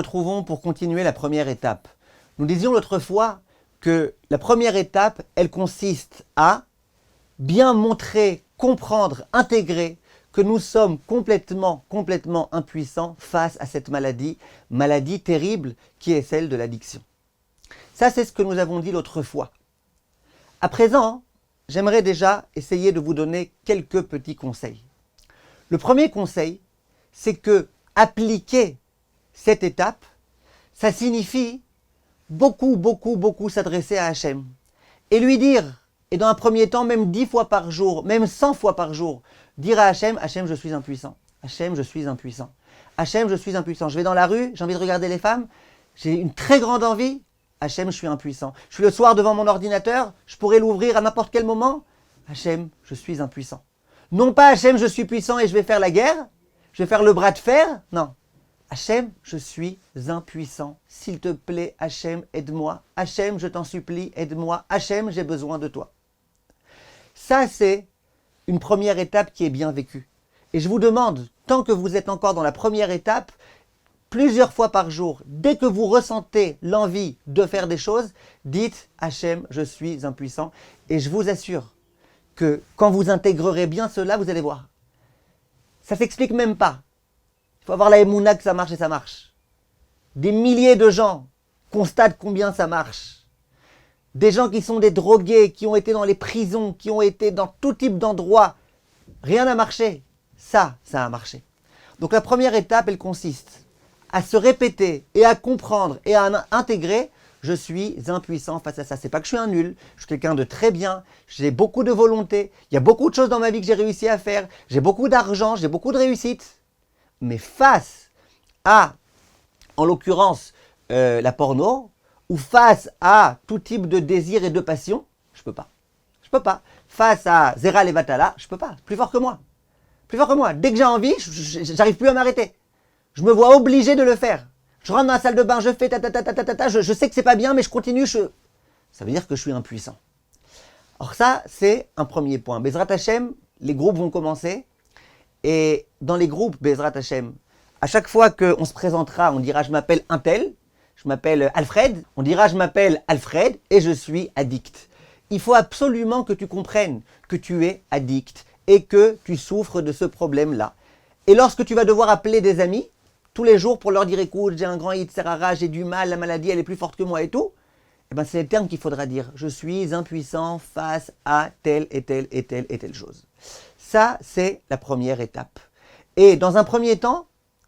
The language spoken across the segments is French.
retrouvons pour continuer la première étape. Nous disions l'autre fois que la première étape, elle consiste à bien montrer, comprendre, intégrer que nous sommes complètement impuissants face à cette maladie terrible qui est celle de l'addiction. Ça, c'est ce que nous avons dit l'autre fois. À présent, j'aimerais déjà essayer de vous donner quelques petits conseils. Le premier conseil, c'est que appliquer cette étape, ça signifie beaucoup s'adresser à Hachem et lui dire, et dans un premier temps, même 10 fois par jour, même 100 fois par jour, dire à Hachem, Hachem, je suis impuissant. Hachem, je suis impuissant. Hachem, je suis impuissant. Je vais dans la rue, j'ai envie de regarder les femmes, j'ai une très grande envie. Hachem, je suis impuissant. Je suis le soir devant mon ordinateur, je pourrais l'ouvrir à n'importe quel moment. Hachem, je suis impuissant. Non pas Hachem, je suis puissant et je vais faire la guerre, je vais faire le bras de fer. Non. Hachem, je suis impuissant. S'il te plaît, Hachem, aide-moi. Hachem, je t'en supplie, aide-moi. Hachem, j'ai besoin de toi. Ça, c'est une première étape qui est bien vécue. Et je vous demande, tant que vous êtes encore dans la première étape, plusieurs fois par jour, dès que vous ressentez l'envie de faire des choses, dites « Hachem, je suis impuissant ». Et je vous assure que quand vous intégrerez bien cela, vous allez voir. Ça ne s'explique même pas. Il faut avoir la émouna que ça marche et ça marche. Des milliers de gens constatent combien ça marche. Des gens qui sont des drogués, qui ont été dans les prisons, qui ont été dans tout type d'endroits. Rien n'a marché. Ça a marché. Donc la première étape, elle consiste à se répéter et à comprendre et à intégrer « je suis impuissant face à ça ». C'est pas que je suis un nul, je suis quelqu'un de très bien, j'ai beaucoup de volonté, il y a beaucoup de choses dans ma vie que j'ai réussi à faire, j'ai beaucoup d'argent, j'ai beaucoup de réussite. Mais face à, en l'occurrence, la porno, ou face à tout type de désir et de passion, je peux pas. Je peux pas. Face à Zera Levatala, je peux pas. Plus fort que moi. Plus fort que moi. Dès que j'ai envie, j'arrive plus à m'arrêter. Je me vois obligé de le faire. Je rentre dans la salle de bain, je fais je sais que c'est pas bien, mais je continue. Ça veut dire que je suis impuissant. Alors ça, c'est un premier point. Bezrat Hashem, les groupes vont commencer. Et dans les groupes Bezrat Hashem, à chaque fois qu'on se présentera, on dira « je m'appelle un tel », je m'appelle Alfred, on dira « je m'appelle Alfred et je suis addict ». Il faut absolument que tu comprennes que tu es addict et que tu souffres de ce problème-là. Et lorsque tu vas devoir appeler des amis, tous les jours pour leur dire « écoute, j'ai un grand Yitzhara, j'ai du mal, la maladie elle est plus forte que moi et tout », eh ben, c'est les termes qu'il faudra dire. Je suis impuissant face à telle et telle et telle et telle chose. Ça, c'est la première étape. Et dans un premier temps,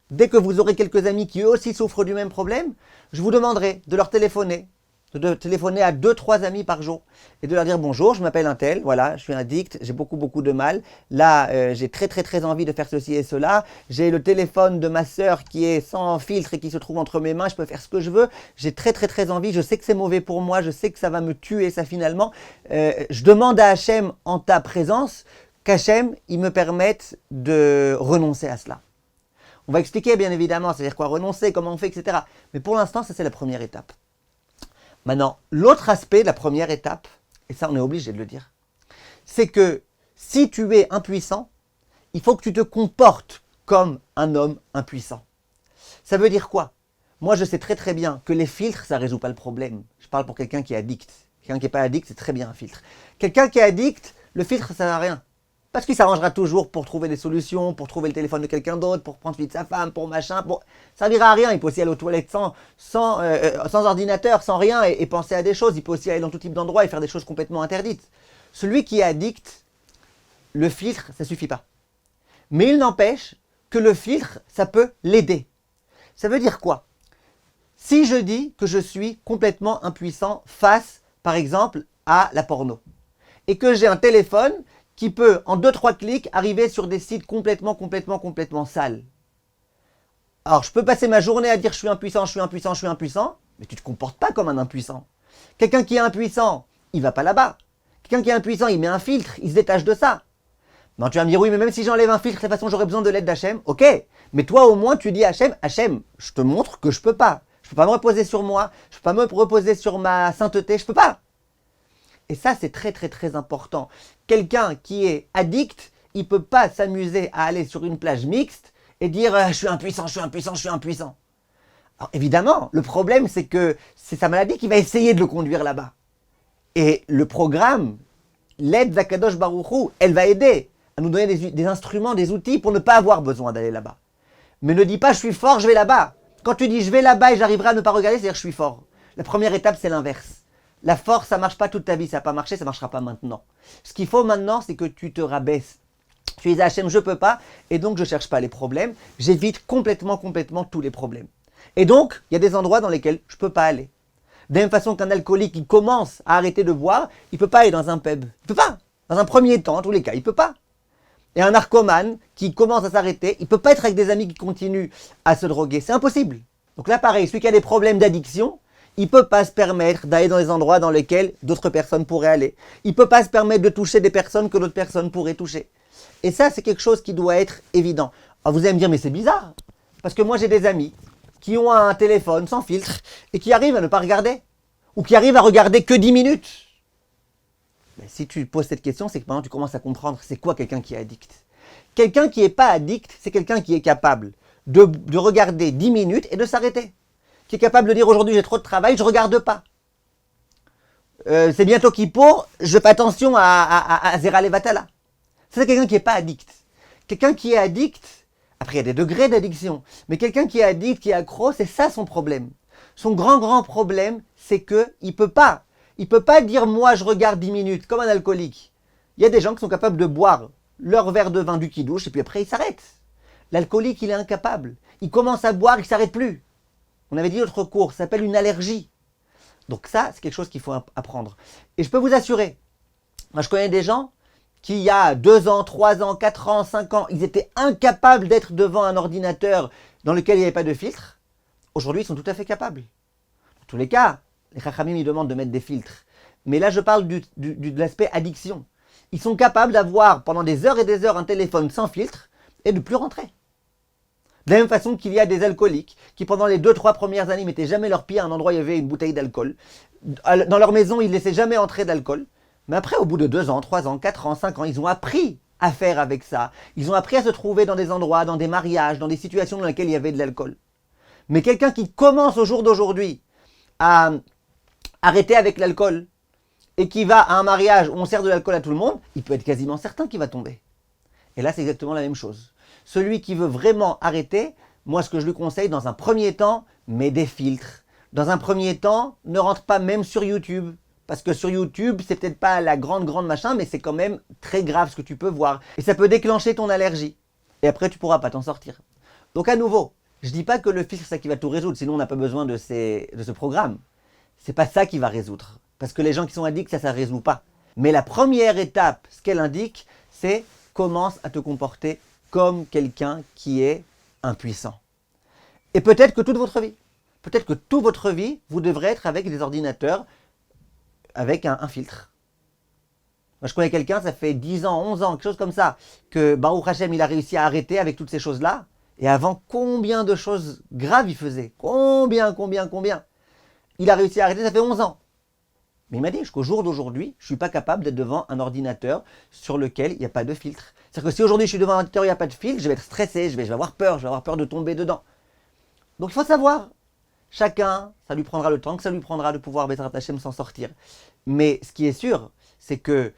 dès que vous aurez quelques amis qui eux aussi souffrent du même problème, je vous demanderai de leur téléphoner, de téléphoner à 2-3 amis par jour et de leur dire bonjour, je m'appelle un tel, voilà, je suis addict, j'ai beaucoup de mal. Là, j'ai très envie de faire ceci et cela. J'ai le téléphone de ma sœur qui est sans filtre et qui se trouve entre mes mains, je peux faire ce que je veux. J'ai très envie, je sais que c'est mauvais pour moi, je sais que ça va me tuer ça finalement. Je demande à Hachem en ta présence qu'Hachem, il me permette de renoncer à cela. On va expliquer bien évidemment, c'est-à-dire quoi renoncer, comment on fait, etc. Mais pour l'instant, ça c'est la première étape. Maintenant, l'autre aspect de la première étape, et ça on est obligé de le dire, c'est que si tu es impuissant, il faut que tu te comportes comme un homme impuissant. Ça veut dire quoi? Moi je sais très bien que les filtres, ça ne résout pas le problème. Je parle pour quelqu'un qui est addict. Quelqu'un qui n'est pas addict, c'est très bien un filtre. Quelqu'un qui est addict, le filtre, ça ne sert à rien. Parce qu'il s'arrangera toujours pour trouver des solutions, pour trouver le téléphone de quelqu'un d'autre, pour prendre celui de sa femme, pour machin. Ça ne servira à rien. Il peut aussi aller aux toilettes sans ordinateur, sans rien et penser à des choses. Il peut aussi aller dans tout type d'endroits et faire des choses complètement interdites. Celui qui est addict, le filtre, ça ne suffit pas. Mais il n'empêche que le filtre, ça peut l'aider. Ça veut dire quoi? Si je dis que je suis complètement impuissant face, par exemple, à la porno, et que j'ai un téléphone qui peut, en 2-3 clics, arriver sur des sites complètement sales. Alors, je peux passer ma journée à dire je suis impuissant, mais tu ne te comportes pas comme un impuissant. Quelqu'un qui est impuissant, il va pas là-bas. Quelqu'un qui est impuissant, il met un filtre, il se détache de ça. Non, tu vas me dire, oui, mais même si j'enlève un filtre, de toute façon, j'aurais besoin de l'aide d'Hachem. Ok, mais toi, au moins, tu dis à Hachem, Hachem, je te montre que je peux pas. Je peux pas me reposer sur moi, je peux pas me reposer sur ma sainteté, je peux pas. Et ça, c'est très important. Quelqu'un qui est addict, il ne peut pas s'amuser à aller sur une plage mixte et dire « je suis impuissant ». Alors évidemment, le problème c'est que c'est sa maladie qui va essayer de le conduire là-bas. Et le programme, l'aide d'Akadosh Baruch Hu, elle va aider à nous donner des instruments, des outils pour ne pas avoir besoin d'aller là-bas. Mais ne dis pas je suis fort, je vais là-bas. Quand tu dis je vais là-bas et j'arriverai à ne pas regarder, c'est-à-dire je suis fort. La première étape c'est l'inverse. La force, ça ne marche pas toute ta vie, ça n'a pas marché, ça ne marchera pas maintenant. Ce qu'il faut maintenant, c'est que tu te rabaisses. Tu dis à Hachem, je ne peux pas, et donc je ne cherche pas les problèmes, j'évite complètement tous les problèmes. Et donc, il y a des endroits dans lesquels je ne peux pas aller. De la même façon qu'un alcoolique qui commence à arrêter de boire, il ne peut pas aller dans un pub. Il ne peut pas. Dans un premier temps, en tous les cas, il ne peut pas. Et un narcomane qui commence à s'arrêter, il ne peut pas être avec des amis qui continuent à se droguer. C'est impossible. Donc là, pareil, celui qui a des problèmes d'addiction, il ne peut pas se permettre d'aller dans les endroits dans lesquels d'autres personnes pourraient aller. Il ne peut pas se permettre de toucher des personnes que d'autres personnes pourraient toucher. Et ça, c'est quelque chose qui doit être évident. Alors vous allez me dire, mais c'est bizarre. Parce que moi, j'ai des amis qui ont un téléphone sans filtre et qui arrivent à ne pas regarder. Ou qui arrivent à regarder que 10 minutes. Mais si tu poses cette question, c'est que maintenant tu commences à comprendre c'est quoi quelqu'un qui est addict. Quelqu'un qui n'est pas addict, c'est quelqu'un qui est capable de regarder 10 minutes et de s'arrêter. Qui est capable de dire aujourd'hui j'ai trop de travail, je ne regarde pas. C'est bientôt Kippour, je fais attention à Zera Levatala. C'est quelqu'un qui n'est pas addict. Quelqu'un qui est addict, après il y a des degrés d'addiction, mais quelqu'un qui est addict, qui est accro, c'est ça son problème. Son grand problème, c'est qu'il ne peut pas. Il ne peut pas dire moi je regarde 10 minutes, comme un alcoolique. Il y a des gens qui sont capables de boire leur verre de vin du kidouche et puis après ils s'arrêtent. L'alcoolique, il est incapable. Il commence à boire, il ne s'arrête plus. On avait dit l'autre cours, ça s'appelle une allergie. Donc ça, c'est quelque chose qu'il faut apprendre. Et je peux vous assurer, moi je connais des gens qui, il y a 2 ans, 3 ans, 4 ans, 5 ans, ils étaient incapables d'être devant un ordinateur dans lequel il n'y avait pas de filtre. Aujourd'hui, ils sont tout à fait capables. Dans tous les cas, les Chachamim, ils demandent de mettre des filtres. Mais là, je parle de l'aspect addiction. Ils sont capables d'avoir pendant des heures et des heures un téléphone sans filtre et de ne plus rentrer. De la même façon qu'il y a des alcooliques qui, pendant les 2-3 premières années, ne mettaient jamais leur pied à un endroit où il y avait une bouteille d'alcool. Dans leur maison, ils ne laissaient jamais entrer d'alcool. Mais après, au bout de 2 ans, 3 ans, 4 ans, 5 ans, ils ont appris à faire avec ça. Ils ont appris à se trouver dans des endroits, dans des mariages, dans des situations dans lesquelles il y avait de l'alcool. Mais quelqu'un qui commence au jour d'aujourd'hui à arrêter avec l'alcool et qui va à un mariage où on sert de l'alcool à tout le monde, il peut être quasiment certain qu'il va tomber. Et là, c'est exactement la même chose. Celui qui veut vraiment arrêter, moi, ce que je lui conseille, dans un premier temps, mets des filtres. Dans un premier temps, ne rentre pas même sur YouTube. Parce que sur YouTube, c'est peut-être pas la grande machin, mais c'est quand même très grave ce que tu peux voir. Et ça peut déclencher ton allergie. Et après, tu pourras pas t'en sortir. Donc à nouveau, je dis pas que le filtre, c'est ça qui va tout résoudre. Sinon, on n'a pas besoin de ce programme. C'est pas ça qui va résoudre. Parce que les gens qui sont addicts, ça résout pas. Mais la première étape, ce qu'elle indique, c'est commence à te comporter comme quelqu'un qui est impuissant. Et peut-être que toute votre vie, vous devrez être avec des ordinateurs, avec un filtre. Moi, je connais quelqu'un, ça fait 10 ans, 11 ans, quelque chose comme ça, que Baruch Hashem, il a réussi à arrêter avec toutes ces choses-là. Et avant, combien de choses graves il faisait? Combien il a réussi à arrêter, ça fait 11 ans. Mais il m'a dit, jusqu'au jour d'aujourd'hui, je ne suis pas capable d'être devant un ordinateur sur lequel il n'y a pas de filtre. C'est-à-dire que si aujourd'hui je suis devant un ordinateur, il n'y a pas de filtre, je vais être stressé, je vais avoir peur de tomber dedans. Donc il faut savoir, chacun, ça lui prendra le temps que ça lui prendra de pouvoir Bezrat Hashem s'en sortir. Mais ce qui est sûr, c'est que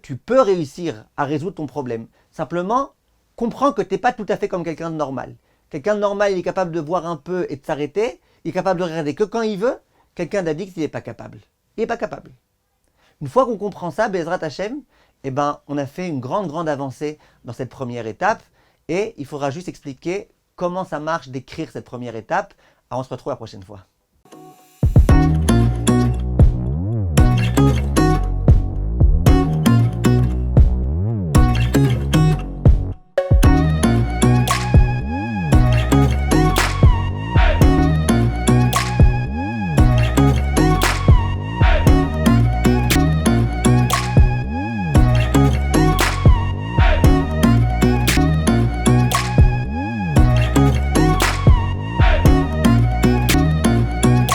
tu peux réussir à résoudre ton problème. Simplement, comprends que tu n'es pas tout à fait comme quelqu'un de normal. Quelqu'un de normal, il est capable de boire un peu et de s'arrêter. Il est capable de regarder que quand il veut. Quelqu'un d'addict, il n'est pas capable. Il n'est pas capable. Une fois qu'on comprend ça, Bezrat Hashem, eh ben, on a fait une grande avancée dans cette première étape. Et il faudra juste expliquer comment ça marche d'écrire cette première étape. Alors on se retrouve la prochaine fois.